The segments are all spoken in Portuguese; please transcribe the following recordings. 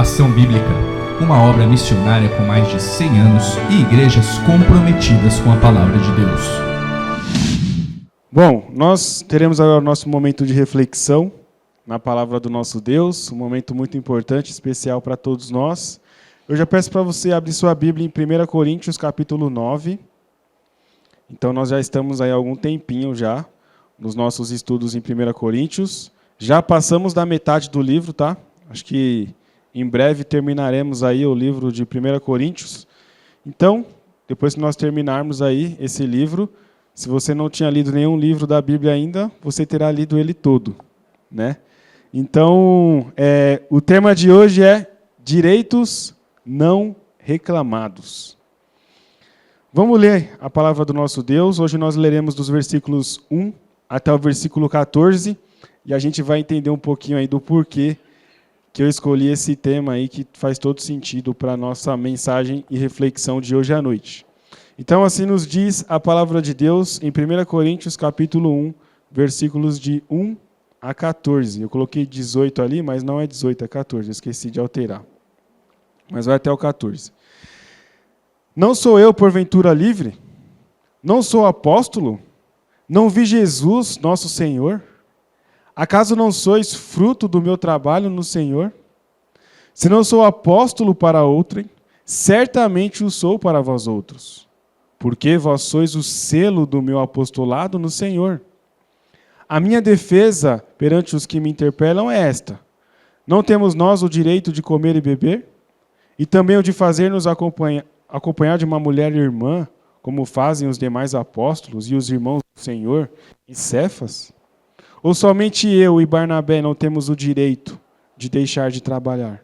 Ação Bíblica, uma obra missionária com mais de 100 anos e igrejas comprometidas com a Palavra de Deus. Bom, nós teremos agora o nosso momento de reflexão na Palavra do nosso Deus, um momento muito importante, especial para todos nós. Eu já peço para você abrir sua Bíblia em 1 Coríntios, capítulo 9. Então, nós já estamos aí há algum tempinho já nos nossos estudos em 1 Coríntios. Já passamos da metade do livro, tá? Acho que em breve terminaremos aí o livro de 1 Coríntios. Então, depois que nós terminarmos aí esse livro, se você não tinha lido nenhum livro da Bíblia ainda, você terá lido ele todo, né? Então, o tema de hoje é direitos não reclamados. Vamos ler a palavra do nosso Deus. Hoje nós leremos dos versículos 1 até o versículo 14, e a gente vai entender um pouquinho aí do porquê que eu escolhi esse tema aí, que faz todo sentido para a nossa mensagem e reflexão de hoje à noite. Então, assim nos diz a palavra de Deus em 1 Coríntios, capítulo 1, versículos de 1 a 14. Eu coloquei 18 ali, mas não é 18, é 14. Eu esqueci de alterar. Mas vai até o 14. Não sou eu, porventura, livre? Não sou apóstolo? Não vi Jesus, nosso Senhor? Acaso não sois fruto do meu trabalho no Senhor? Se não sou apóstolo para outrem, certamente o sou para vós outros, porque vós sois o selo do meu apostolado no Senhor. A minha defesa perante os que me interpelam é esta: não temos nós o direito de comer e beber? E também o de fazer-nos acompanhar de uma mulher irmã, como fazem os demais apóstolos e os irmãos do Senhor em Cefas? Ou somente eu e Barnabé não temos o direito de deixar de trabalhar?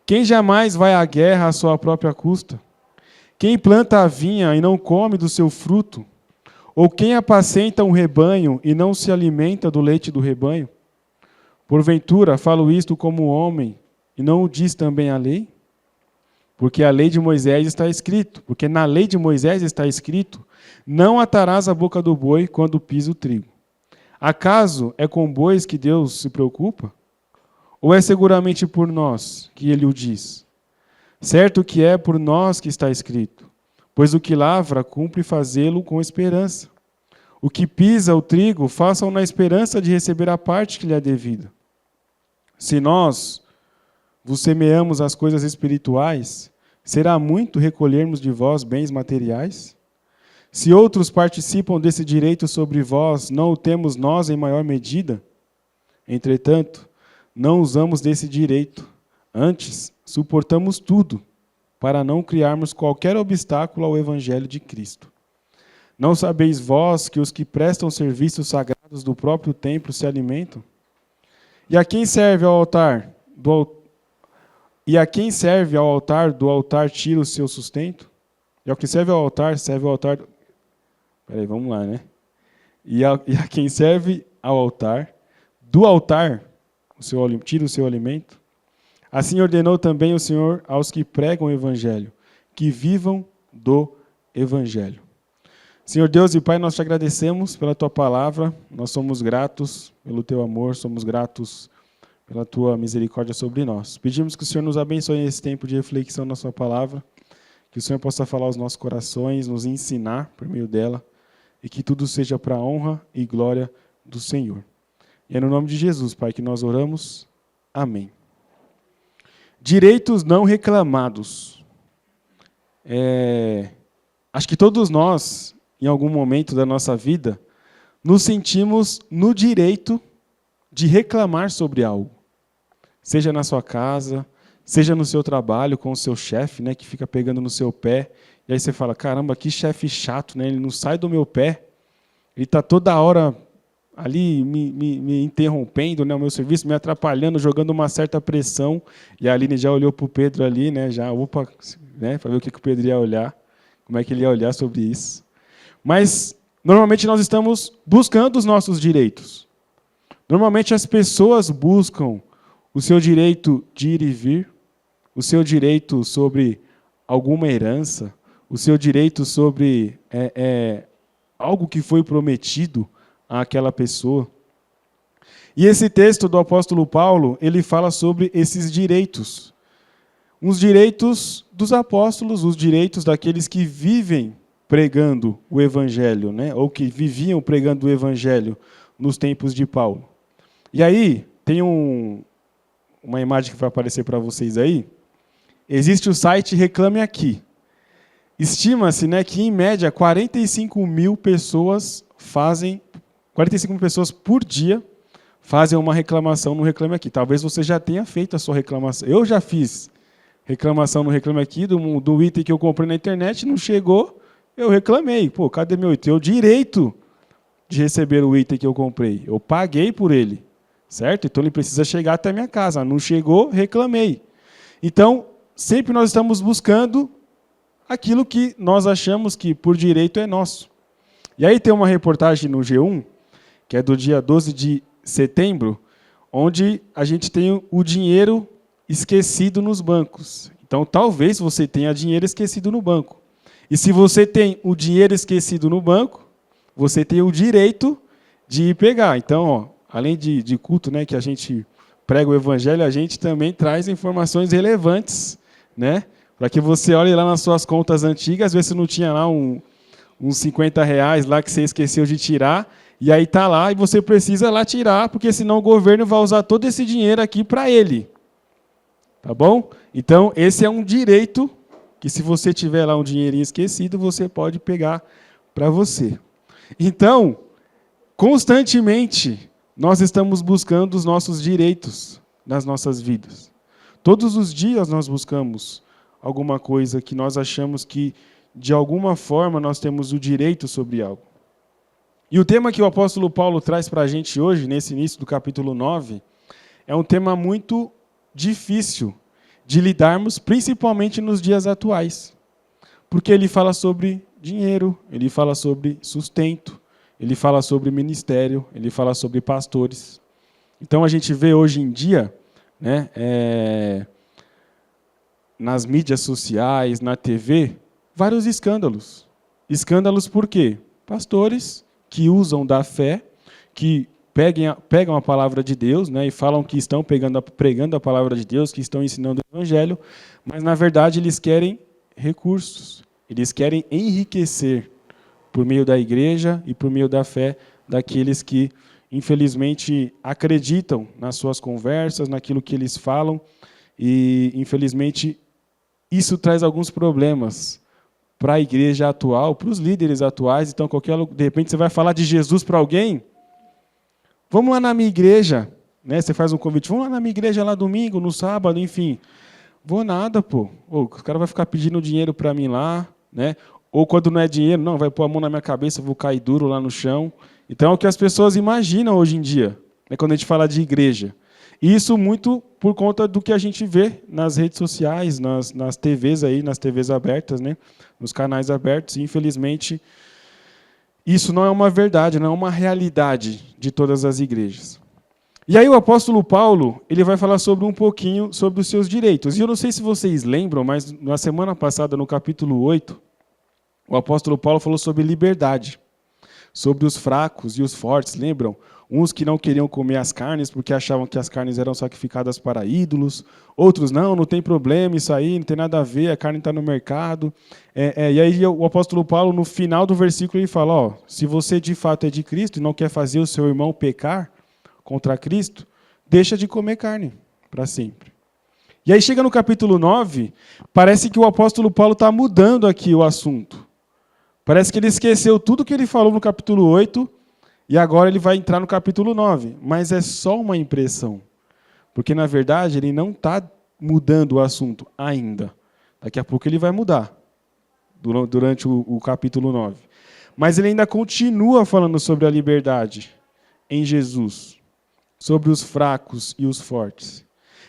Quem jamais vai à guerra à sua própria custa? Quem planta a vinha e não come do seu fruto? Ou quem apacenta um rebanho e não se alimenta do leite do rebanho? Porventura, falo isto como homem, e não o diz também a lei? Porque a lei de Moisés está escrito, porque na lei de Moisés está escrito: não atarás a boca do boi quando pisa o trigo. Acaso é com bois que Deus se preocupa? Ou é seguramente por nós que ele o diz? Certo que é por nós que está escrito, pois o que lavra cumpre fazê-lo com esperança. O que pisa o trigo, faça-o na esperança de receber a parte que lhe é devida. Se nós vos semeamos as coisas espirituais, será muito recolhermos de vós bens materiais? Se outros participam desse direito sobre vós, não o temos nós em maior medida? Entretanto, não usamos desse direito. Antes, suportamos tudo, para não criarmos qualquer obstáculo ao Evangelho de Cristo. Não sabeis vós que os que prestam serviços sagrados do próprio templo se alimentam? E a quem serve ao altar do altar tira o seu sustento? E ao que serve ao altar, Peraí, vamos lá, né? E a quem serve ao altar, do altar, tira o seu alimento. Assim ordenou também o Senhor aos que pregam o Evangelho, que vivam do Evangelho. Senhor Deus e Pai, nós te agradecemos pela tua palavra, nós somos gratos pelo teu amor, somos gratos pela tua misericórdia sobre nós. Pedimos que o Senhor nos abençoe nesse tempo de reflexão na sua palavra, que o Senhor possa falar aos nossos corações, nos ensinar por meio dela, e que tudo seja para a honra e glória do Senhor. E é no nome de Jesus, Pai, que nós oramos. Amém. Direitos não reclamados. Acho que todos nós, em algum momento da nossa vida, nos sentimos no direito de reclamar sobre algo. Seja na sua casa, seja no seu trabalho com o seu chefe, né, que fica pegando no seu pé. E aí você fala, caramba, que chefe chato, né? Ele não sai do meu pé, ele está toda hora ali me interrompendo, né, o meu serviço, me atrapalhando, jogando uma certa pressão. E a Aline já olhou para o Pedro ali, né, né, para ver o que o Pedro ia olhar, como é que ele ia olhar sobre isso. Mas, normalmente, nós estamos buscando os nossos direitos. Normalmente, as pessoas buscam o seu direito de ir e vir, o seu direito sobre alguma herança, o seu direito sobre algo que foi prometido àquela pessoa. E esse texto do apóstolo Paulo, ele fala sobre esses direitos. Os direitos dos apóstolos, os direitos daqueles que vivem pregando o evangelho, né? Ou que viviam pregando o evangelho nos tempos de Paulo. E aí, tem uma imagem que vai aparecer para vocês aí. Existe o site Reclame Aqui. Estima-se, né, que, em média, 45 mil pessoas por dia fazem uma reclamação no Reclame Aqui. Talvez você já tenha feito a sua reclamação. Eu já fiz reclamação no Reclame Aqui do item que eu comprei na internet, não chegou, eu reclamei. Pô, cadê meu item? Eu tenho o direito de receber o item que eu comprei. Eu paguei por ele, certo? Então ele precisa chegar até a minha casa. Não chegou, reclamei. Então, sempre nós estamos buscando aquilo que nós achamos que por direito é nosso. E aí tem uma reportagem no G1, que é do dia 12 de setembro, onde a gente tem o dinheiro esquecido nos bancos. Então, talvez você tenha dinheiro esquecido no banco. E se você tem o dinheiro esquecido no banco, você tem o direito de ir pegar. Então, ó, além de culto, né, que a gente prega o evangelho, a gente também traz informações relevantes, né, para que você olhe lá nas suas contas antigas, ver se não tinha lá uns R$50 lá que você esqueceu de tirar, e aí está lá, e você precisa lá tirar, porque senão o governo vai usar todo esse dinheiro aqui para ele. Tá bom? Então, esse é um direito que, se você tiver lá um dinheirinho esquecido, você pode pegar para você. Então, constantemente, nós estamos buscando os nossos direitos nas nossas vidas. Todos os dias nós buscamos alguma coisa que nós achamos que, de alguma forma, nós temos o direito sobre algo. E o tema que o apóstolo Paulo traz para a gente hoje, nesse início do capítulo 9, é um tema muito difícil de lidarmos, principalmente nos dias atuais. Porque ele fala sobre dinheiro, ele fala sobre sustento, ele fala sobre ministério, ele fala sobre pastores. Então a gente vê hoje em dia, né, nas mídias sociais, na TV, vários escândalos. Escândalos por quê? Pastores que usam da fé, que pegam a palavra de Deus, né, e falam que estão pregando a palavra de Deus, que estão ensinando o evangelho, mas, na verdade, eles querem recursos. Eles querem enriquecer por meio da igreja e por meio da fé daqueles que, infelizmente, acreditam nas suas conversas, naquilo que eles falam, e, infelizmente, isso traz alguns problemas para a igreja atual, para os líderes atuais. Então, de repente, você vai falar de Jesus para alguém, vamos lá na minha igreja, né? Você faz um convite, vamos lá na minha igreja lá domingo, no sábado, enfim. Vou nada, pô. O cara vai ficar pedindo dinheiro para mim lá, né? Ou quando não é dinheiro, não, vai pôr a mão na minha cabeça, eu vou cair duro lá no chão. Então é o que as pessoas imaginam hoje em dia, né, quando a gente fala de igreja. E isso muito por conta do que a gente vê nas redes sociais, nas TVs aí, nas TVs abertas, né? Nos canais abertos. E, infelizmente, isso não é uma verdade, não é uma realidade de todas as igrejas. E aí o apóstolo Paulo, ele vai falar um pouquinho sobre os seus direitos. E eu não sei se vocês lembram, mas na semana passada, no capítulo 8, o apóstolo Paulo falou sobre liberdade, sobre os fracos e os fortes, lembram? Uns que não queriam comer as carnes porque achavam que as carnes eram sacrificadas para ídolos, outros não tem problema isso aí, não tem nada a ver, a carne está no mercado. E aí o apóstolo Paulo, no final do versículo, ele fala, ó, se você de fato é de Cristo e não quer fazer o seu irmão pecar contra Cristo, deixa de comer carne para sempre. E aí chega no capítulo 9, parece que o apóstolo Paulo está mudando aqui o assunto. Parece que ele esqueceu tudo que ele falou no capítulo 8, e agora ele vai entrar no capítulo 9. Mas é só uma impressão. Porque, na verdade, ele não está mudando o assunto ainda. Daqui a pouco ele vai mudar, durante o capítulo 9. Mas ele ainda continua falando sobre a liberdade em Jesus, sobre os fracos e os fortes.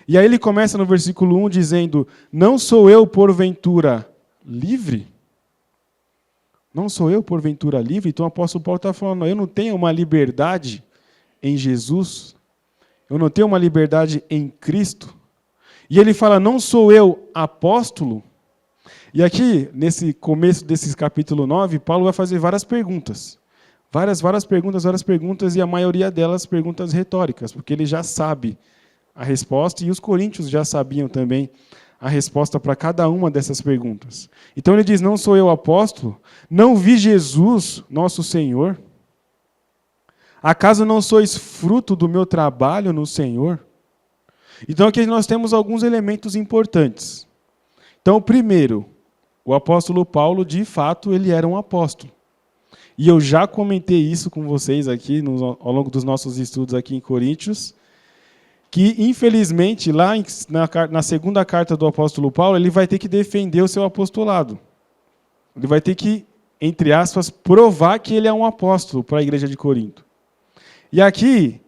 E aí ele começa no versículo 1 dizendo, não sou eu, porventura, livre? Não sou eu, porventura, livre? Então o apóstolo Paulo está falando, eu não tenho uma liberdade em Jesus, eu não tenho uma liberdade em Cristo. E ele fala, não sou eu apóstolo? E aqui, nesse começo desse capítulo 9, Paulo vai fazer várias perguntas. Várias perguntas, e a maioria delas perguntas retóricas, porque ele já sabe a resposta, e os coríntios já sabiam também a resposta para cada uma dessas perguntas. Então ele diz, não sou eu apóstolo? Não vi Jesus, nosso Senhor? Acaso não sois fruto do meu trabalho no Senhor? Então aqui nós temos alguns elementos importantes. Então, primeiro, o apóstolo Paulo, de fato, ele era um apóstolo. E eu já comentei isso com vocês aqui ao longo dos nossos estudos aqui em Coríntios, que, infelizmente, lá na segunda carta do apóstolo Paulo, ele vai ter que defender o seu apostolado. Ele vai ter que, entre aspas, provar que ele é um apóstolo para a igreja de Corinto. E aqui,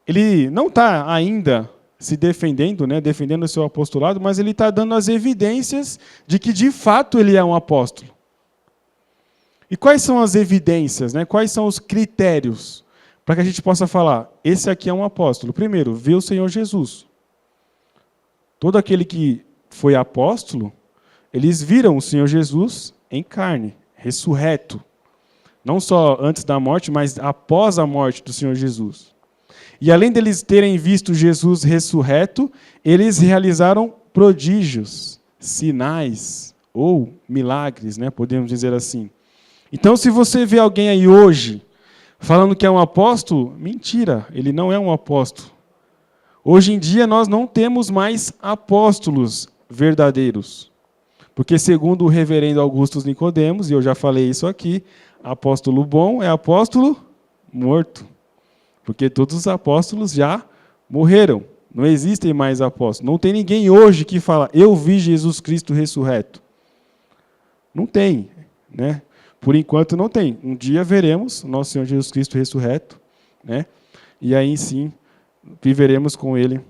ele não está ainda se defendendo, né, defendendo o seu apostolado, mas ele está dando as evidências de que, de fato, ele é um apóstolo. E quais são as evidências, né? Quais são os critérios para que a gente possa falar, esse aqui é um apóstolo? Primeiro, ver o Senhor Jesus. Todo aquele que foi apóstolo, eles viram o Senhor Jesus em carne, ressurreto. Não só antes da morte, mas após a morte do Senhor Jesus. E além deles terem visto Jesus ressurreto, eles realizaram prodígios, sinais ou milagres, né? Podemos dizer assim. Então, se você vê alguém aí hoje falando que é um apóstolo, mentira, ele não é um apóstolo. Hoje em dia, nós não temos mais apóstolos verdadeiros. Porque, segundo o reverendo Augusto Nicodemos, e eu já falei isso aqui, apóstolo bom é apóstolo morto. Porque todos os apóstolos já morreram. Não existem mais apóstolos. Não tem ninguém hoje que fala, eu vi Jesus Cristo ressurreto. Não tem, né? Por enquanto não tem. Um dia veremos o nosso Senhor Jesus Cristo ressurreto, né? E aí sim viveremos com Ele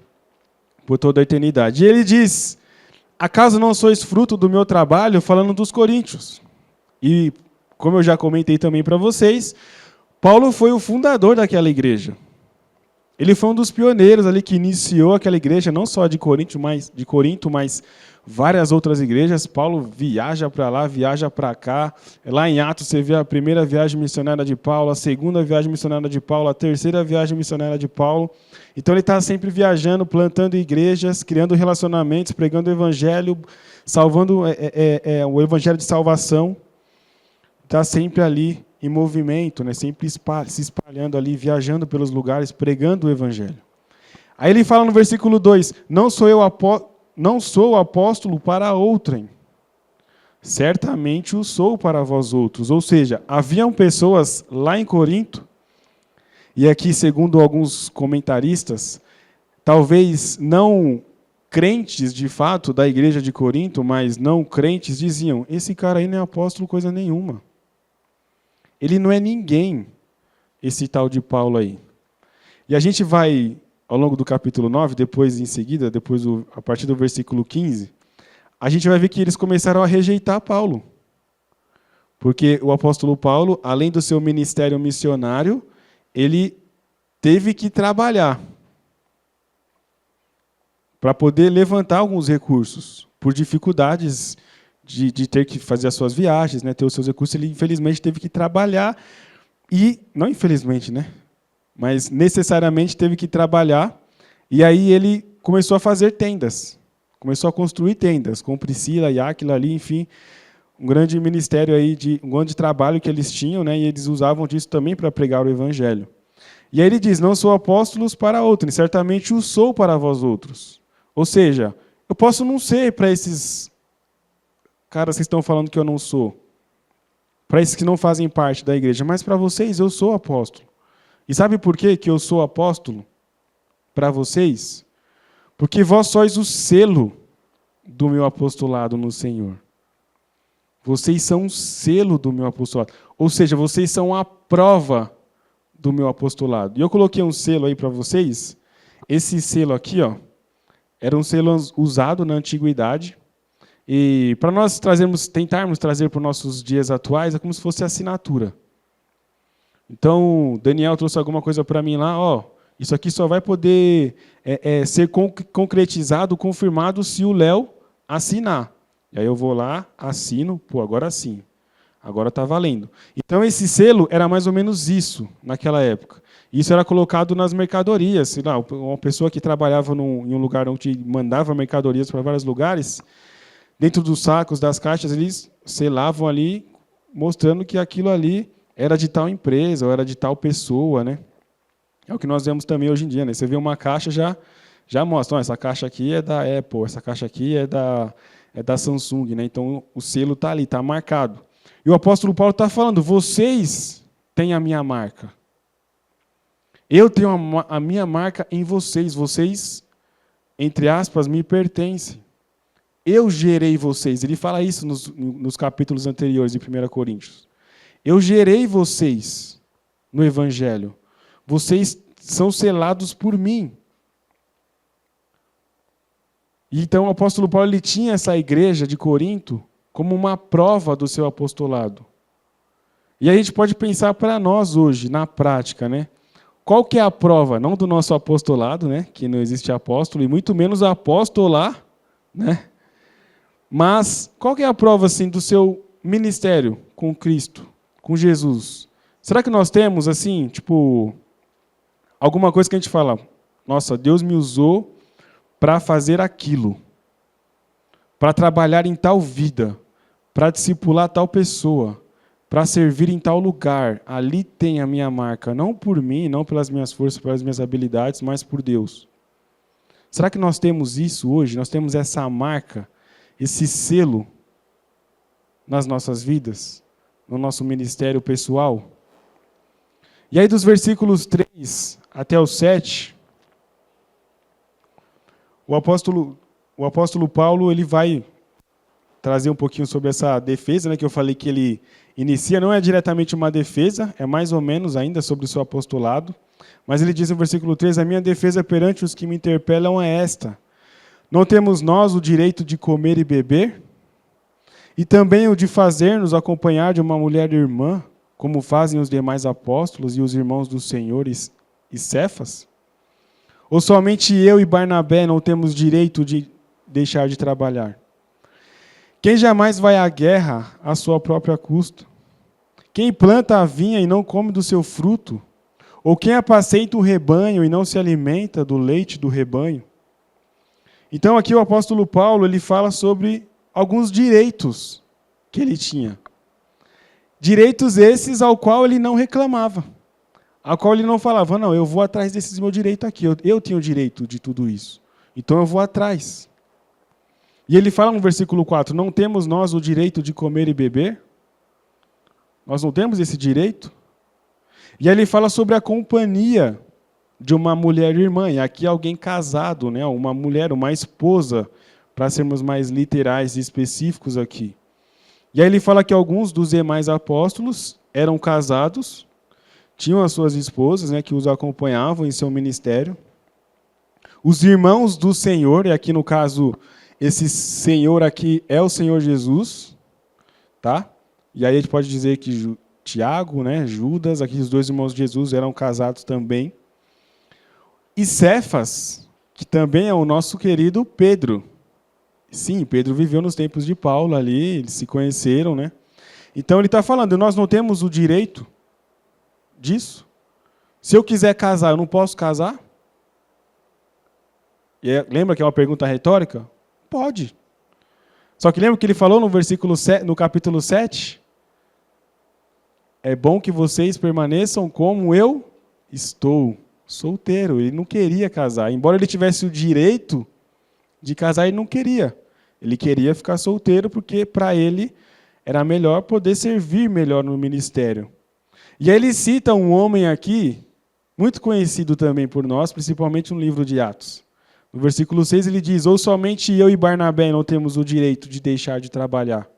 por toda a eternidade. E ele diz, acaso não sois fruto do meu trabalho? Falando dos coríntios. E como eu já comentei também para vocês, Paulo foi o fundador daquela igreja. Ele foi um dos pioneiros ali que iniciou aquela igreja, não só de Corinto, mas várias outras igrejas. Paulo viaja para lá, viaja para cá. Lá em Atos você vê a primeira viagem missionária de Paulo, a segunda viagem missionária de Paulo, a terceira viagem missionária de Paulo. Então ele está sempre viajando, plantando igrejas, criando relacionamentos, pregando o evangelho, salvando o evangelho de salvação. Está sempre ali em movimento, né? Sempre se espalhando ali, viajando pelos lugares, pregando o evangelho. Aí ele fala no versículo 2, não sou apóstolo para outrem, certamente o sou para vós outros. Ou seja, haviam pessoas lá em Corinto, e aqui, segundo alguns comentaristas, talvez não crentes de fato da igreja de Corinto, mas não crentes diziam, esse cara aí não é apóstolo coisa nenhuma. Ele não é ninguém, esse tal de Paulo aí. E a gente vai, ao longo do capítulo 9, depois em seguida, a partir do versículo 15, a gente vai ver que eles começaram a rejeitar Paulo. Porque o apóstolo Paulo, além do seu ministério missionário, ele teve que trabalhar para poder levantar alguns recursos, por dificuldades de ter que fazer as suas viagens, né, ter os seus recursos. Ele, infelizmente, teve que trabalhar, e, não infelizmente, né, mas necessariamente teve que trabalhar, e aí ele começou a fazer tendas, começou a construir tendas, com Priscila e Áquila ali, enfim, um grande ministério aí, um grande trabalho que eles tinham, né, e eles usavam disso também para pregar o evangelho. E aí ele diz, não sou apóstolos para outrem, certamente o sou para vós outros. Ou seja, eu posso não ser para esses caras que estão falando que eu não sou, para esses que não fazem parte da igreja, mas para vocês eu sou apóstolo. E sabe por quê que eu sou apóstolo para vocês? Porque vós sois o selo do meu apostolado no Senhor. Vocês são o selo do meu apostolado. Ou seja, vocês são a prova do meu apostolado. E eu coloquei um selo aí para vocês. Esse selo aqui, ó, era um selo usado na antiguidade. E para nós tentarmos trazer para os nossos dias atuais, é como se fosse assinatura. Então, Daniel trouxe alguma coisa para mim lá, ó, isso aqui só vai poder ser concretizado, confirmado, se o Léo assinar. E aí eu vou lá, assino, agora sim. agora está valendo. Então, esse selo era mais ou menos isso, naquela época. Isso era colocado nas mercadorias. Sei lá, uma pessoa que trabalhava em um lugar onde mandava mercadorias para vários lugares, dentro dos sacos, das caixas, eles selavam ali, mostrando que aquilo ali era de tal empresa, ou era de tal pessoa, né? É o que nós vemos também hoje em dia, né? Você vê uma caixa, já mostra, essa caixa aqui é da Apple, essa caixa aqui é da Samsung, né? Então, o selo está ali, está marcado. E o apóstolo Paulo está falando, vocês têm a minha marca. Eu tenho a minha marca em vocês. Vocês, entre aspas, me pertencem. Eu gerei vocês. Ele fala isso nos capítulos anteriores de 1 Coríntios. Eu gerei vocês no Evangelho. Vocês são selados por mim. E então o apóstolo Paulo ele tinha essa igreja de Corinto como uma prova do seu apostolado. E a gente pode pensar para nós hoje, na prática, né? Qual que é a prova? Não do nosso apostolado, né? Que não existe apóstolo, e muito menos apostolar, né? Mas qual que é a prova assim, do seu ministério com Cristo, com Jesus? Será que nós temos, assim, tipo, alguma coisa que a gente fala, nossa, Deus me usou para fazer aquilo, para trabalhar em tal vida, para discipular tal pessoa, para servir em tal lugar, ali tem a minha marca, não por mim, não pelas minhas forças, pelas minhas habilidades, mas por Deus. Será que nós temos isso hoje? Nós temos essa marca, esse selo nas nossas vidas, no nosso ministério pessoal? E aí dos versículos 3 até o 7, o apóstolo Paulo ele vai trazer um pouquinho sobre essa defesa, né, que eu falei que ele inicia, não é diretamente uma defesa, é mais ou menos ainda sobre o seu apostolado, mas ele diz no versículo 3, a minha defesa perante os que me interpelam é esta, não temos nós o direito de comer e beber? E também o de fazer-nos acompanhar de uma mulher irmã, como fazem os demais apóstolos e os irmãos do Senhor e Cefas? Ou somente eu e Barnabé não temos direito de deixar de trabalhar? Quem jamais vai à guerra à sua própria custa? Quem planta a vinha e não come do seu fruto? Ou quem apacenta o rebanho e não se alimenta do leite do rebanho? Então aqui o apóstolo Paulo ele fala sobre alguns direitos que ele tinha. Direitos esses ao qual ele não reclamava. Ao qual ele não falava, não, eu vou atrás desses meu direito aqui, eu tenho direito de tudo isso. Então eu vou atrás. E ele fala no versículo 4, não temos nós o direito de comer e beber? Nós não temos esse direito? E aí ele fala sobre a companhia de uma mulher irmã, e aqui alguém casado, né? Uma mulher, uma esposa, para sermos mais literais e específicos aqui. E aí ele fala que alguns dos demais apóstolos eram casados, tinham as suas esposas, né, que os acompanhavam em seu ministério. Os irmãos do Senhor, e aqui no caso, esse Senhor aqui é o Senhor Jesus, tá? E aí a gente pode dizer que Tiago, né, Judas, aqui os dois irmãos de Jesus eram casados também. E Cefas, que também é o nosso querido Pedro. Sim, Pedro viveu nos tempos de Paulo ali, eles se conheceram, né? Então ele está falando, nós não temos o direito disso? Se eu quiser casar, eu não posso casar? Lembra que é uma pergunta retórica? Pode. Só que lembra que ele falou no capítulo 7? É bom que vocês permaneçam como eu estou, solteiro. Ele não queria casar. Embora ele tivesse o direito de casar, ele não queria. Ele queria ficar solteiro porque, para ele, era melhor poder servir melhor no ministério. E aí ele cita um homem aqui, muito conhecido também por nós, principalmente no livro de Atos. No versículo 6 ele diz, ou somente eu e Barnabé não temos o direito de deixar de trabalhar.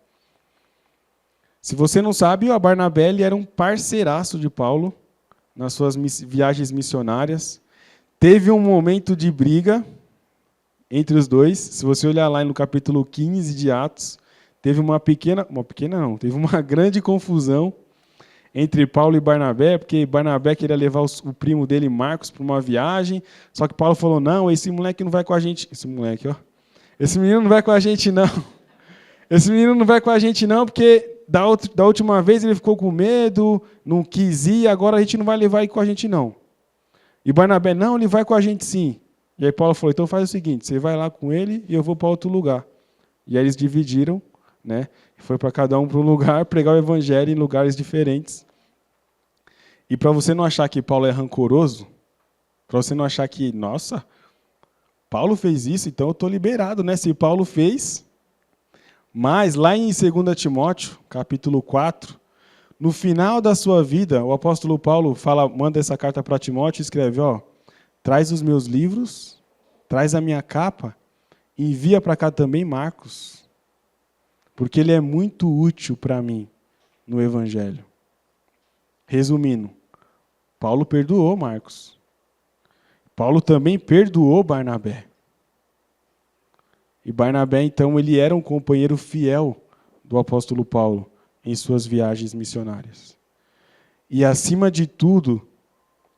Se você não sabe, o Barnabé ele era um parceiraço de Paulo nas suas viagens missionárias. Teve um momento de briga entre os dois. Se você olhar lá no capítulo 15 de Atos, teve teve uma grande confusão entre Paulo e Barnabé, porque Barnabé queria levar o primo dele, Marcos, para uma viagem, só que Paulo falou, não, esse moleque não vai com a gente. Esse menino não vai com a gente, não. Esse menino não vai com a gente, não, porque da última vez ele ficou com medo, não quis ir, agora a gente não vai levar ele com a gente não. E Barnabé, não, ele vai com a gente sim. E aí Paulo falou, então faz o seguinte, você vai lá com ele e eu vou para outro lugar. E aí eles dividiram, né? Foi para cada um para um lugar, pregar o evangelho em lugares diferentes. E para você não achar que Paulo é rancoroso, para você não achar que, nossa, Paulo fez isso, então eu estou liberado, né? Se Paulo fez. Mas lá em 2 Timóteo, capítulo 4, no final da sua vida, o apóstolo Paulo manda essa carta para Timóteo e escreve, traz os meus livros, traz a minha capa, e envia para cá também Marcos, porque ele é muito útil para mim no evangelho. Resumindo, Paulo perdoou Marcos. Paulo também perdoou Barnabé. E Barnabé, então, ele era um companheiro fiel do apóstolo Paulo em suas viagens missionárias. E acima de tudo,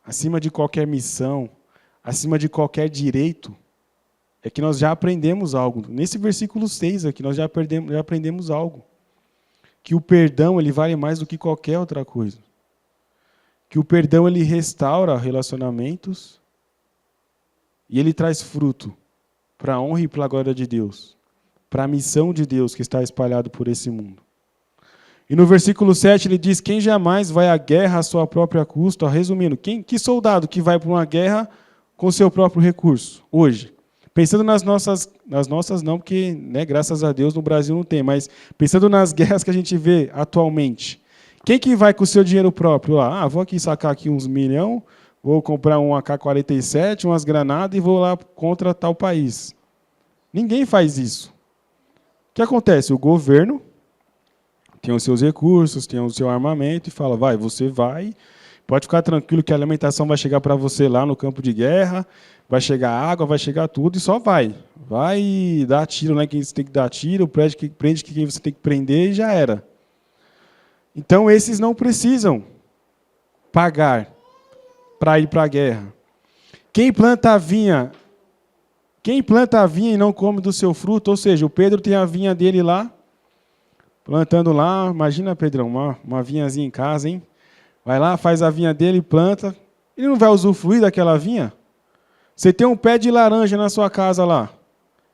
acima de qualquer missão, acima de qualquer direito, é que nós já aprendemos algo. Nesse versículo 6 aqui, nós já aprendemos algo. Que o perdão, ele vale mais do que qualquer outra coisa. Que o perdão, ele restaura relacionamentos e ele traz fruto para a honra e para a glória de Deus, para a missão de Deus que está espalhado por esse mundo. E no versículo 7 ele diz, quem jamais vai à guerra à sua própria custa, resumindo, que soldado que vai para uma guerra com seu próprio recurso, hoje? Pensando nas nossas não, porque, né, graças a Deus no Brasil não tem, mas pensando nas guerras que a gente vê atualmente, quem que vai com o seu dinheiro próprio lá? Vou aqui sacar aqui uns milhão, vou comprar um AK-47, umas granadas e vou lá contra tal país. Ninguém faz isso. O que acontece? O governo tem os seus recursos, tem o seu armamento e fala, você vai, pode ficar tranquilo que a alimentação vai chegar para você lá no campo de guerra, vai chegar água, vai chegar tudo e só vai. Vai dar tiro, né? Quem você tem que dar tiro, prende quem você tem que prender e já era. Então esses não precisam pagar para ir para a guerra. Quem planta a vinha e não come do seu fruto, ou seja, o Pedro tem a vinha dele lá, plantando lá, imagina, Pedrão, uma vinhazinha em casa, hein? Vai lá, faz a vinha dele, planta, ele não vai usufruir daquela vinha? Você tem um pé de laranja na sua casa lá,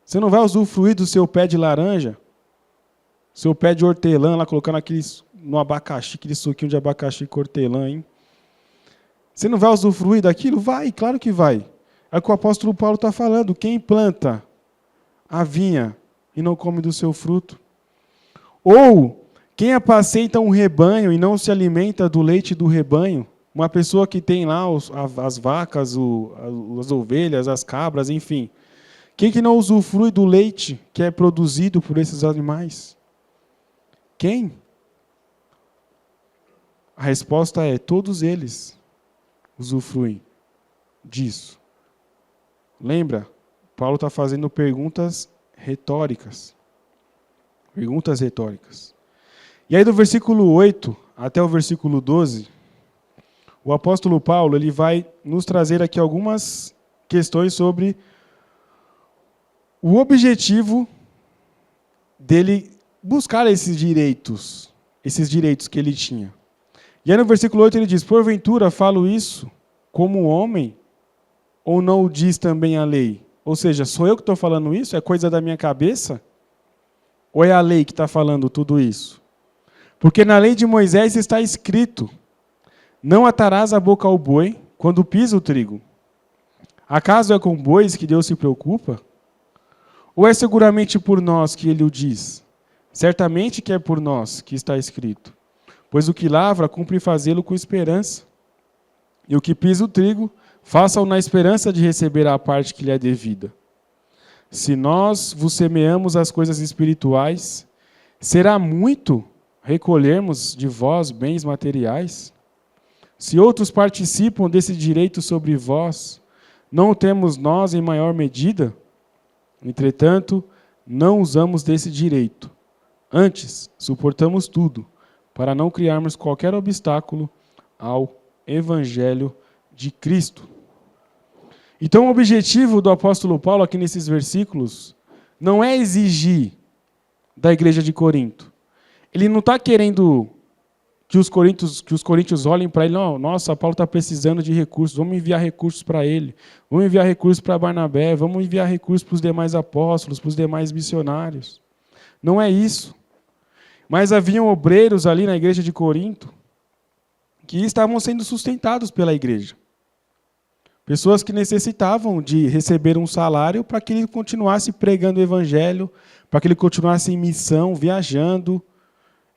você não vai usufruir do seu pé de laranja? Seu pé de hortelã lá, colocando no abacaxi, aquele suquinho de abacaxi com hortelã, hein? Você não vai usufruir daquilo? Vai, claro que vai. É o que o apóstolo Paulo está falando. Quem planta a vinha e não come do seu fruto? Ou quem apacenta um rebanho e não se alimenta do leite do rebanho? Uma pessoa que tem lá as vacas, as ovelhas, as cabras, enfim. Quem que não usufrui do leite que é produzido por esses animais? Quem? A resposta é todos eles usufruem disso. Lembra? Paulo está fazendo perguntas retóricas. Perguntas retóricas. E aí do versículo 8 até o versículo 12, o apóstolo Paulo ele vai nos trazer aqui algumas questões sobre o objetivo dele buscar esses direitos que ele tinha. E aí no versículo 8 ele diz, porventura falo isso como homem, ou não o diz também a lei? Ou seja, sou eu que estou falando isso? É coisa da minha cabeça? Ou é a lei que está falando tudo isso? Porque na lei de Moisés está escrito, não atarás a boca ao boi quando pisa o trigo. Acaso é com bois que Deus se preocupa? Ou é seguramente por nós que ele o diz? Certamente que é por nós que está escrito. Pois o que lavra, cumpre fazê-lo com esperança. E o que pisa o trigo, faça-o na esperança de receber a parte que lhe é devida. Se nós vos semeamos as coisas espirituais, será muito recolhermos de vós bens materiais? Se outros participam desse direito sobre vós, não o temos nós em maior medida? Entretanto, não usamos desse direito. Antes, suportamos tudo, para não criarmos qualquer obstáculo ao Evangelho de Cristo. Então, o objetivo do apóstolo Paulo aqui nesses versículos não é exigir da igreja de Corinto, Ele não está querendo que os coríntios olhem para ele, não, nossa, Paulo está precisando de recursos, vamos enviar recursos para ele, vamos enviar recursos para Barnabé, vamos enviar recursos para os demais apóstolos, para os demais missionários. Não é isso. Mas haviam obreiros ali na igreja de Corinto que estavam sendo sustentados pela igreja. Pessoas que necessitavam de receber um salário para que ele continuasse pregando o evangelho, para que ele continuasse em missão, viajando,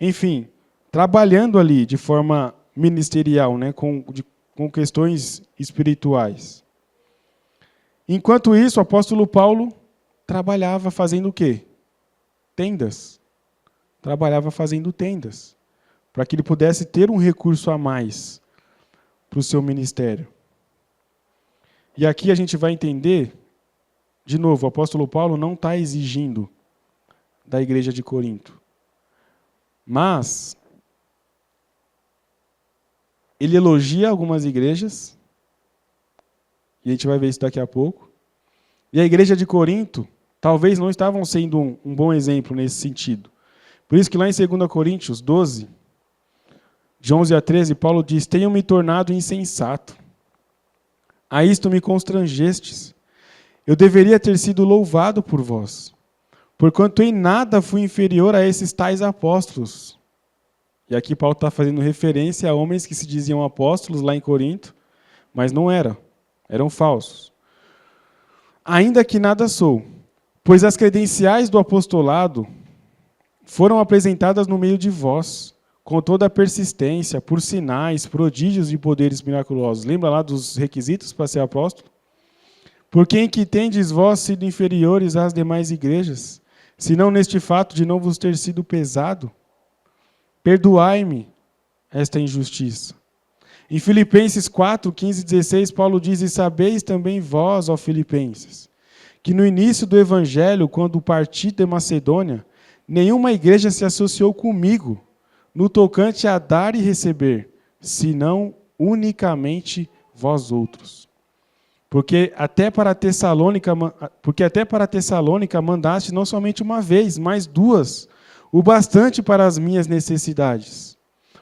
enfim, trabalhando ali de forma ministerial, né, com questões espirituais. Enquanto isso, o apóstolo Paulo trabalhava fazendo o quê? Tendas. Trabalhava fazendo tendas, para que ele pudesse ter um recurso a mais para o seu ministério. E aqui a gente vai entender, de novo, o apóstolo Paulo não está exigindo da igreja de Corinto. Mas ele elogia algumas igrejas, e a gente vai ver isso daqui a pouco. E a igreja de Corinto talvez não estavam sendo um bom exemplo nesse sentido. Por isso que lá em 2 Coríntios 12, de 11 a 13, Paulo diz: tenho me tornado insensato. A isto me constrangestes. Eu deveria ter sido louvado por vós, porquanto em nada fui inferior a esses tais apóstolos. E aqui Paulo está fazendo referência a homens que se diziam apóstolos lá em Corinto, mas não eram, eram falsos. Ainda que nada sou, pois as credenciais do apostolado foram apresentadas no meio de vós, com toda a persistência, por sinais, prodígios e poderes miraculosos. Lembra lá dos requisitos para ser apóstolo? Porque em que tendes vós sido inferiores às demais igrejas, senão neste fato de não vos ter sido pesado? Perdoai-me esta injustiça. Em Filipenses 4, 15 e 16, Paulo diz: e sabeis também vós, ó Filipenses, que no início do evangelho, quando parti de Macedônia, nenhuma igreja se associou comigo no tocante a dar e receber, senão unicamente vós outros. Porque até para Tessalônica mandaste não somente uma vez, mas duas, o bastante para as minhas necessidades.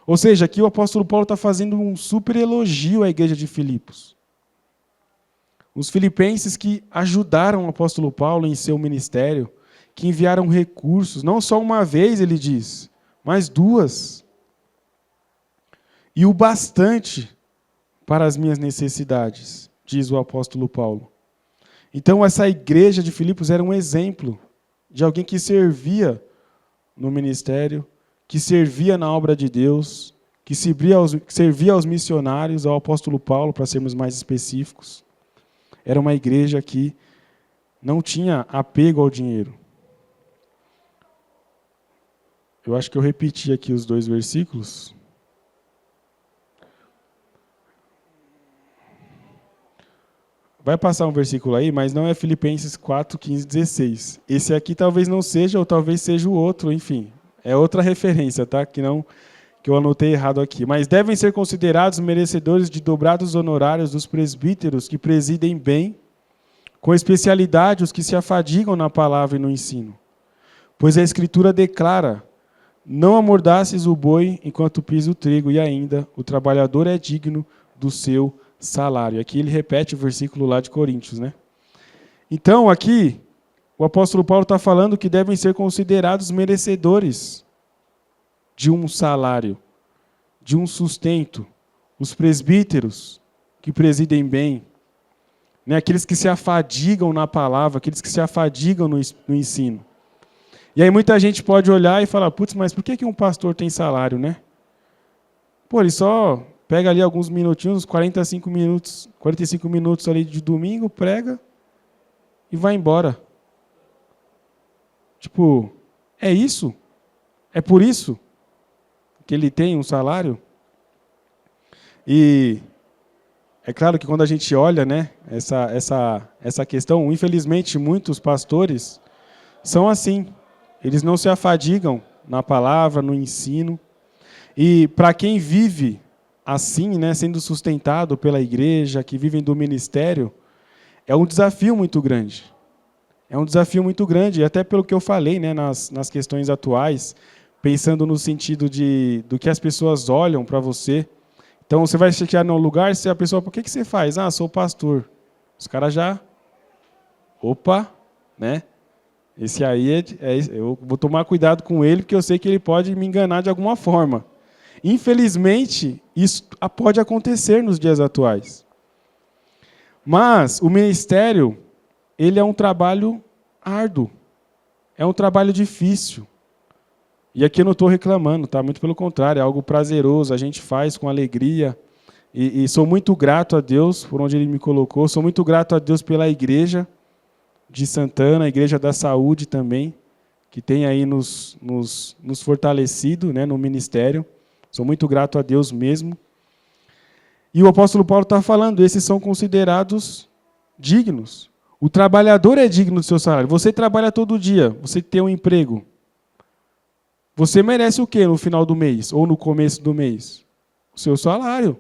Ou seja, aqui o apóstolo Paulo está fazendo um super elogio à igreja de Filipos. Os filipenses que ajudaram o apóstolo Paulo em seu ministério, que enviaram recursos, não só uma vez, ele diz, mas duas. E o bastante para as minhas necessidades, diz o apóstolo Paulo. Então, essa igreja de Filipos era um exemplo de alguém que servia no ministério, que servia na obra de Deus, que servia aos missionários, ao apóstolo Paulo, para sermos mais específicos. Era uma igreja que não tinha apego ao dinheiro. Eu acho que eu repeti aqui os dois versículos. Vai passar um versículo aí, mas não é Filipenses 4, 15 e 16. Esse aqui talvez não seja, ou talvez seja o outro, enfim. É outra referência, tá? Que eu anotei errado aqui. Mas devem ser considerados merecedores de dobrados honorários dos presbíteros que presidem bem, com especialidade os que se afadigam na palavra e no ensino. Pois a Escritura declara: não amordaces o boi enquanto pisa o trigo, e ainda o trabalhador é digno do seu salário. Aqui ele repete o versículo lá de Coríntios, né? Então, aqui, o apóstolo Paulo está falando que devem ser considerados merecedores de um salário, de um sustento. Os presbíteros que presidem bem, né? Aqueles que se afadigam na palavra, aqueles que se afadigam no ensino. E aí muita gente pode olhar e falar: putz, mas por que um pastor tem salário, né? Pô, ele só pega ali alguns minutinhos, uns 45 minutos ali de domingo, prega e vai embora. Tipo, é isso? É por isso que ele tem um salário? E é claro que quando a gente olha, né, essa questão, infelizmente muitos pastores são assim. Eles não se afadigam na palavra, no ensino. E para quem vive assim, né, sendo sustentado pela igreja, que vivem do ministério, é um desafio muito grande. É um desafio muito grande, até pelo que eu falei, né, nas questões atuais, pensando no sentido do que as pessoas olham para você. Então, você vai chegar num lugar, se a pessoa, por que você faz? Ah, sou pastor. Os caras já, opa, né? Esse aí, eu vou tomar cuidado com ele, porque eu sei que ele pode me enganar de alguma forma. Infelizmente, isso pode acontecer nos dias atuais. Mas o ministério, ele é um trabalho árduo. É um trabalho difícil. E aqui eu não estou reclamando, tá? Muito pelo contrário, é algo prazeroso, a gente faz com alegria. E sou muito grato a Deus por onde Ele me colocou. Sou muito grato a Deus pela igreja de Santana, a Igreja da Saúde também, que tem aí nos fortalecido, né, no ministério. Sou muito grato a Deus mesmo. E o apóstolo Paulo está falando, esses são considerados dignos. O trabalhador é digno do seu salário. Você trabalha todo dia, você tem um emprego. Você merece o quê no final do mês ou no começo do mês? O seu salário.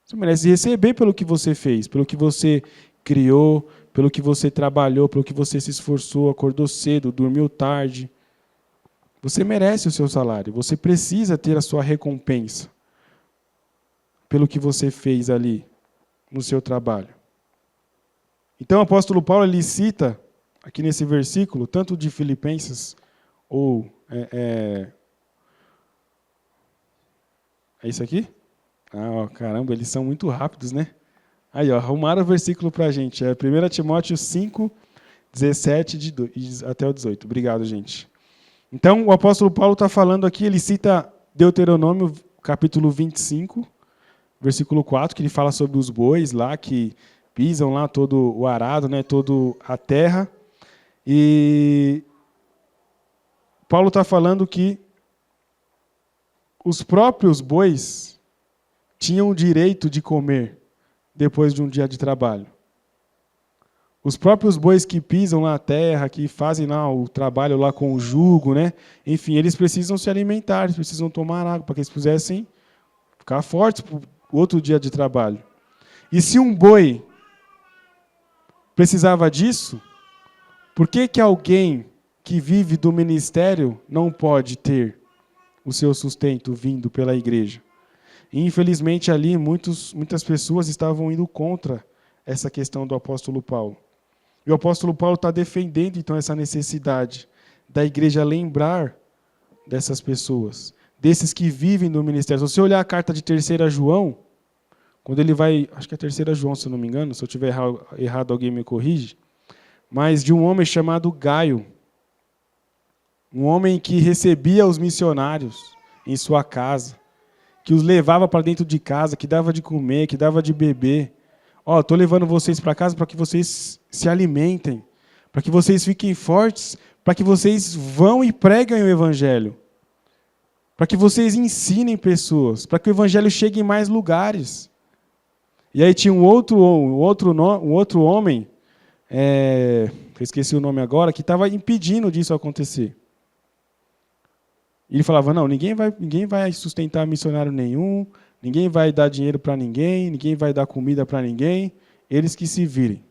Você merece receber pelo que você fez, pelo que você criou, pelo que você trabalhou, pelo que você se esforçou, acordou cedo, dormiu tarde. Você merece o seu salário. Você precisa ter a sua recompensa pelo que você fez ali no seu trabalho. Então o apóstolo Paulo ele cita aqui nesse versículo, tanto de Filipenses ou é isso aqui? Caramba, eles são muito rápidos, né? Aí, arrumaram o versículo para a gente. É 1 Timóteo 5, 17 até o 18. Obrigado, gente. Então, o apóstolo Paulo está falando aqui, ele cita Deuteronômio, capítulo 25, versículo 4, que ele fala sobre os bois lá, que pisam lá todo o arado, né, toda a terra. E Paulo está falando que os próprios bois tinham o direito de comer depois de um dia de trabalho. Os próprios bois que pisam na terra, que fazem lá o trabalho lá com o jugo, né? Enfim, eles precisam se alimentar, eles precisam tomar água para que eles pudessem ficar fortes para o outro dia de trabalho. E se um boi precisava disso, por que alguém que vive do ministério não pode ter o seu sustento vindo pela igreja? E, infelizmente, ali muitas pessoas estavam indo contra essa questão do apóstolo Paulo. E o apóstolo Paulo está defendendo, então, essa necessidade da igreja lembrar dessas pessoas, desses que vivem no ministério. Se você olhar a carta de 3 João, quando ele vai, acho que é 3 João, se eu não me engano, se eu estiver errado, alguém me corrige, mas de um homem chamado Gaio, um homem que recebia os missionários em sua casa, que os levava para dentro de casa, que dava de comer, que dava de beber. Estou levando vocês para casa para que vocês se alimentem, para que vocês fiquem fortes, para que vocês vão e preguem o evangelho, para que vocês ensinem pessoas, para que o evangelho chegue em mais lugares. E aí tinha um outro homem, eu esqueci o nome agora, que estava impedindo disso acontecer. E ele falava, não, ninguém vai sustentar missionário nenhum, ninguém vai dar dinheiro para ninguém vai dar comida para ninguém, eles que se virem.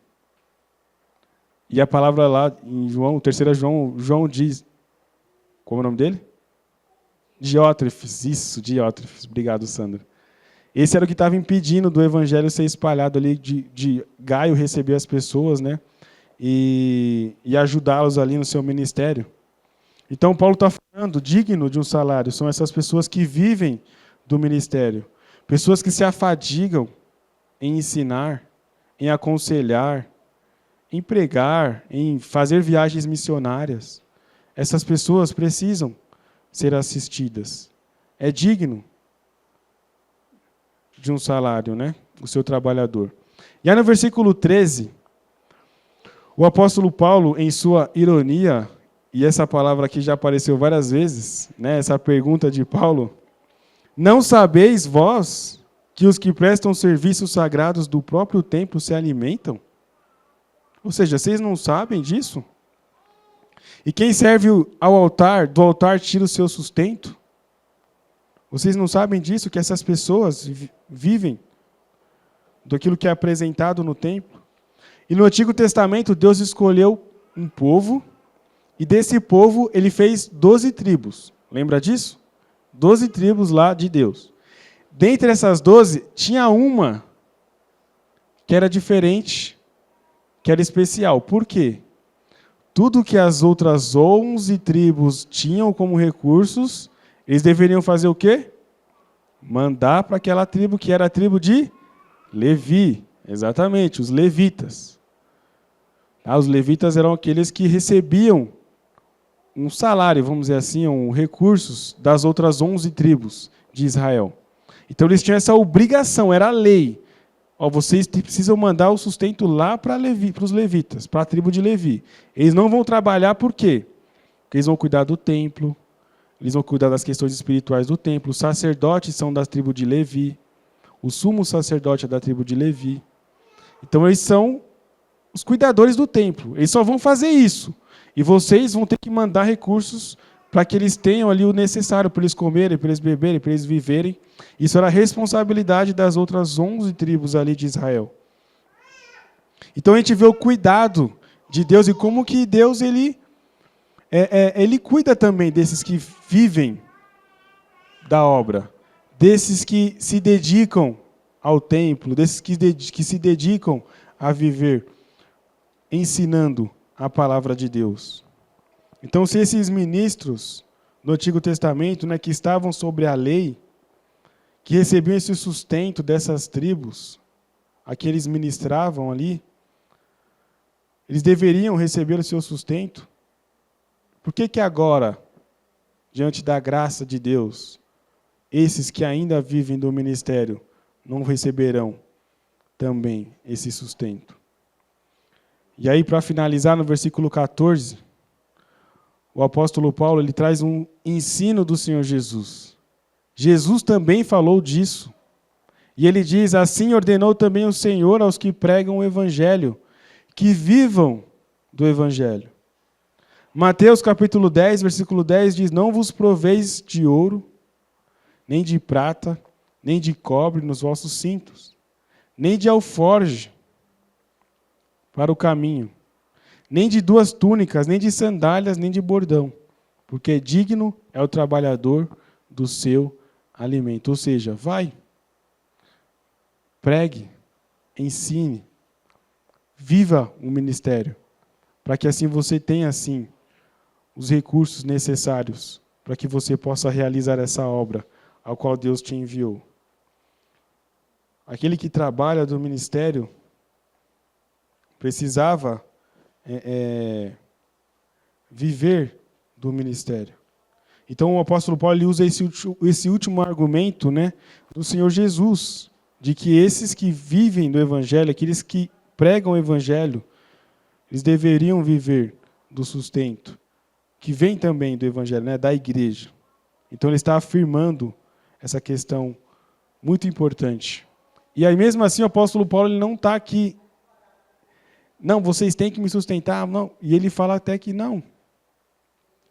E a palavra lá em João, 3 João diz, como é o nome dele? Diótrefes, isso, Diótrefes, obrigado, Sandra. Esse era o que estava impedindo do evangelho ser espalhado ali, de Gaio receber as pessoas, né? E ajudá-los ali no seu ministério. Então, Paulo está falando, digno de um salário, são essas pessoas que vivem do ministério. Pessoas que se afadigam em ensinar, em aconselhar, em pregar, em fazer viagens missionárias. Essas pessoas precisam ser assistidas. É digno de um salário, né? O seu trabalhador. E aí no versículo 13, o apóstolo Paulo, em sua ironia, e essa palavra aqui já apareceu várias vezes, né? Essa pergunta de Paulo, não sabeis vós que os que prestam serviços sagrados do próprio templo se alimentam? Ou seja, vocês não sabem disso? E quem serve ao altar, do altar tira o seu sustento? Vocês não sabem disso, que essas pessoas vivem daquilo que é apresentado no templo? E no Antigo Testamento, Deus escolheu um povo, e desse povo ele fez 12 tribos. Lembra disso? 12 tribos lá de Deus. Dentre essas 12, tinha uma que era diferente, que era especial. Por quê? Tudo que as outras 11 tribos tinham como recursos, eles deveriam fazer o quê? Mandar para aquela tribo que era a tribo de Levi. Exatamente, os levitas. Os levitas eram aqueles que recebiam um salário, vamos dizer assim, recursos das outras 11 tribos de Israel. Então eles tinham essa obrigação, era a lei. Vocês precisam mandar o sustento lá para os levitas, para a tribo de Levi. Eles não vão trabalhar por quê? Porque eles vão cuidar do templo, eles vão cuidar das questões espirituais do templo. Os sacerdotes são da tribo de Levi, o sumo sacerdote é da tribo de Levi. Então eles são os cuidadores do templo. Eles só vão fazer isso. E vocês vão ter que mandar recursos para que eles tenham ali o necessário para eles comerem, para eles beberem, para eles viverem. Isso era a responsabilidade das outras 11 tribos ali de Israel. Então a gente vê o cuidado de Deus e como que Deus ele cuida também desses que vivem da obra, desses que se dedicam ao templo, desses que se dedicam a viver ensinando a palavra de Deus. Então, se esses ministros no Antigo Testamento, que estavam sobre a lei, que recebiam esse sustento dessas tribos, a que eles ministravam ali, eles deveriam receber o seu sustento. Por que agora, diante da graça de Deus, esses que ainda vivem do ministério não receberão também esse sustento? E aí, para finalizar, no versículo 14, o apóstolo Paulo ele traz um ensino do Senhor Jesus. Jesus também falou disso. E ele diz, assim ordenou também o Senhor aos que pregam o Evangelho, que vivam do Evangelho. Mateus capítulo 10, versículo 10 diz, não vos proveis de ouro, nem de prata, nem de cobre nos vossos cintos, nem de alforje para o caminho, nem de 2 túnicas, nem de sandálias, nem de bordão, porque digno é o trabalhador do seu alimento. Ou seja, vai, pregue, ensine, viva o ministério, para que assim você tenha assim os recursos necessários para que você possa realizar essa obra ao qual Deus te enviou. Aquele que trabalha do ministério precisava viver do ministério. Então o apóstolo Paulo ele usa esse último argumento, do Senhor Jesus, de que esses que vivem do Evangelho, aqueles que pregam o Evangelho, eles deveriam viver do sustento, que vem também do Evangelho, da igreja. Então ele está afirmando essa questão muito importante. E aí mesmo assim o apóstolo Paulo ele não está aqui, não, vocês têm que me sustentar, não. E ele fala até que não.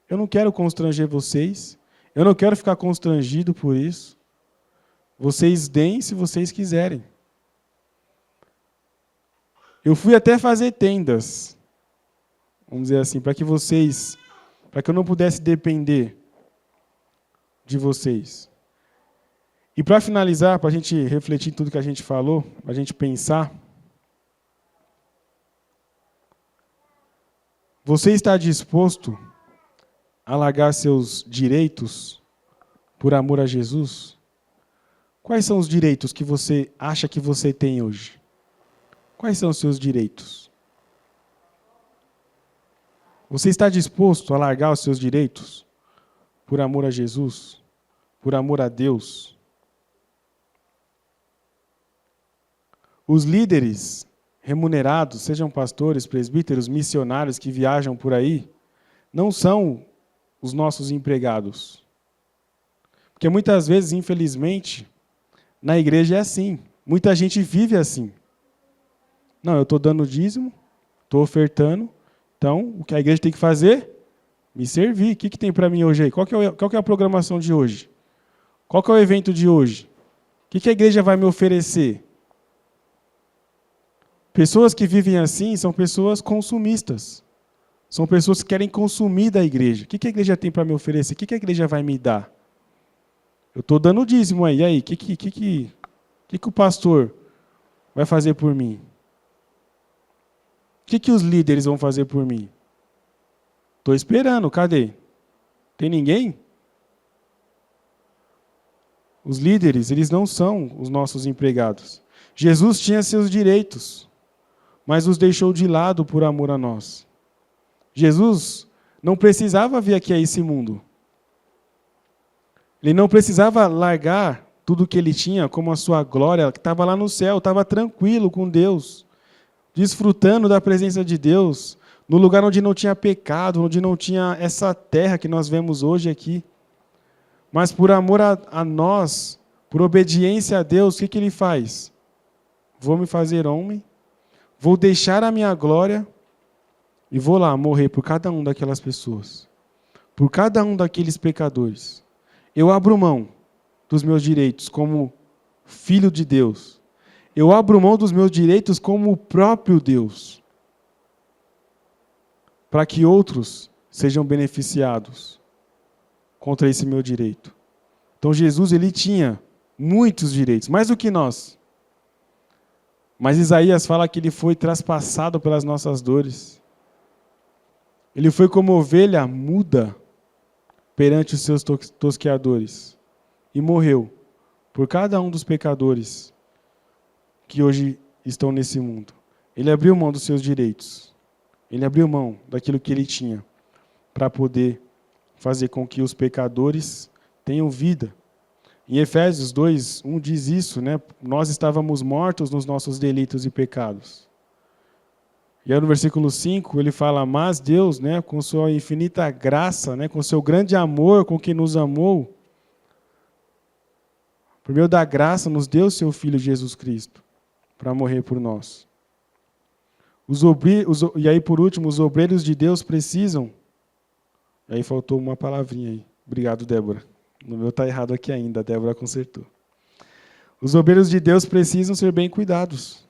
Eu não quero constranger vocês, eu não quero ficar constrangido por isso. Vocês deem se vocês quiserem. Eu fui até fazer tendas, vamos dizer assim, para que eu não pudesse depender de vocês. E para finalizar, para a gente refletir em tudo que a gente falou, para a gente pensar, você está disposto a largar seus direitos por amor a Jesus? Quais são os direitos que você acha que você tem hoje? Quais são os seus direitos? Você está disposto a largar os seus direitos por amor a Jesus? Por amor a Deus? Os líderes remunerados, sejam pastores, presbíteros, missionários que viajam por aí, não são os nossos empregados. Porque muitas vezes, infelizmente, na igreja é assim. Muita gente vive assim. Não, eu estou dando dízimo, estou ofertando, então o que a igreja tem que fazer? Me servir. O que tem para mim hoje aí? Qual que é a programação de hoje? Qual que é o evento de hoje? O que a igreja vai me oferecer? Pessoas que vivem assim são pessoas consumistas. São pessoas que querem consumir da igreja. O que a igreja tem para me oferecer? O que a igreja vai me dar? Eu estou dando dízimo aí. E aí, o que o pastor vai fazer por mim? O que os líderes vão fazer por mim? Estou esperando, cadê? Tem ninguém? Os líderes, eles não são os nossos empregados. Jesus tinha seus direitos, mas os deixou de lado por amor a nós. Jesus não precisava vir aqui a esse mundo. Ele não precisava largar tudo o que ele tinha, como a sua glória, que estava lá no céu, estava tranquilo com Deus, desfrutando da presença de Deus, no lugar onde não tinha pecado, onde não tinha essa terra que nós vemos hoje aqui. Mas por amor a nós, por obediência a Deus, o que ele faz? Vou me fazer homem, vou deixar a minha glória e vou lá morrer por cada um daquelas pessoas, por cada um daqueles pecadores. Eu abro mão dos meus direitos como filho de Deus. Eu abro mão dos meus direitos como o próprio Deus, para que outros sejam beneficiados contra esse meu direito. Então Jesus, ele tinha muitos direitos, mais do que nós. Mas Isaías fala que ele foi traspassado pelas nossas dores. Ele foi como ovelha muda perante os seus tosqueadores e morreu por cada um dos pecadores que hoje estão nesse mundo. Ele abriu mão dos seus direitos. Ele abriu mão daquilo que ele tinha para poder fazer com que os pecadores tenham vida. Em Efésios 2:1 diz isso, né? Nós estávamos mortos nos nossos delitos e pecados. E aí no versículo 5 ele fala, mas Deus, né, com sua infinita graça, né, com seu grande amor, com que nos amou, por meio da graça nos deu seu Filho Jesus Cristo para morrer por nós. E aí por último, os obreiros de Deus precisam... Aí faltou uma palavrinha aí. Obrigado, Débora. No meu está errado aqui ainda, a Débora consertou. Os obreiros de Deus precisam ser bem cuidados.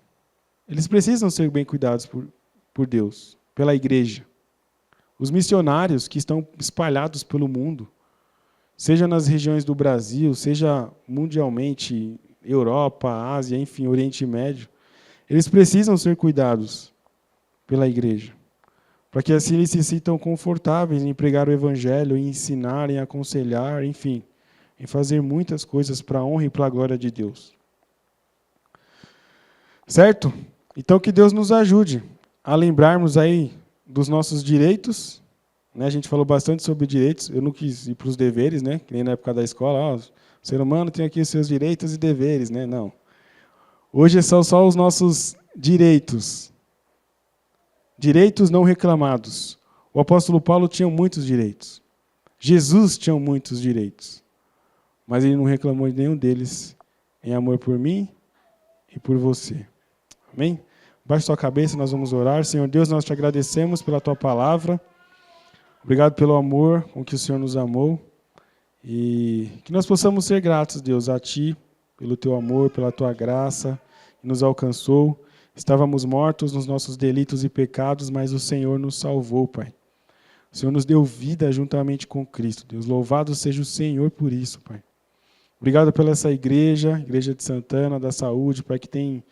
Eles precisam ser bem cuidados por Deus, pela igreja. Os missionários que estão espalhados pelo mundo, seja nas regiões do Brasil, seja mundialmente, Europa, Ásia, enfim, Oriente Médio, eles precisam ser cuidados pela igreja, para que assim eles se sintam confortáveis em pregar o evangelho, em ensinar, em aconselhar, enfim, em fazer muitas coisas para a honra e para a glória de Deus. Certo? Então que Deus nos ajude a lembrarmos aí dos nossos direitos, né? A gente falou bastante sobre direitos, eu não quis ir para os deveres, né? Que nem na época da escola, ó, o ser humano tem aqui os seus direitos e deveres, né? Não. Hoje são só os nossos direitos. Direitos não reclamados. O apóstolo Paulo tinha muitos direitos. Jesus tinha muitos direitos. Mas ele não reclamou de nenhum deles em amor por mim e por você. Amém? Baixe sua cabeça, nós vamos orar. Senhor Deus, nós te agradecemos pela tua palavra. Obrigado pelo amor com que o Senhor nos amou. E que nós possamos ser gratos, Deus, a ti, pelo teu amor, pela tua graça, que nos alcançou. Estávamos mortos nos nossos delitos e pecados, mas o Senhor nos salvou, Pai. O Senhor nos deu vida juntamente com Cristo. Deus, louvado seja o Senhor por isso, Pai. Obrigado pela essa igreja, Igreja de Santana, da Saúde, Pai, que tem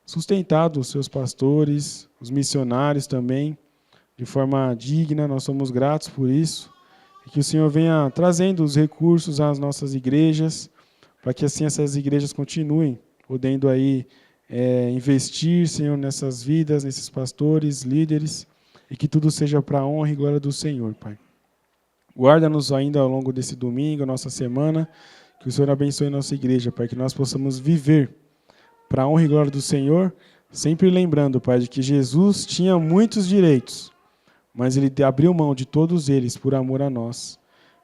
sustentado os seus pastores, os missionários também, de forma digna. Nós somos gratos por isso. E que o Senhor venha trazendo os recursos às nossas igrejas, para que assim essas igrejas continuem podendo aí investir, Senhor, nessas vidas, nesses pastores, líderes, e que tudo seja para a honra e glória do Senhor, Pai. Guarda-nos ainda ao longo desse domingo, nossa semana, que o Senhor abençoe nossa igreja, Pai, que nós possamos viver para a honra e glória do Senhor, sempre lembrando, Pai, de que Jesus tinha muitos direitos, mas Ele abriu mão de todos eles por amor a nós,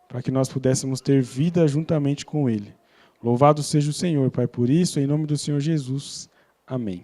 para que nós pudéssemos ter vida juntamente com Ele. Louvado seja o Senhor, Pai, por isso, em nome do Senhor Jesus. Amém.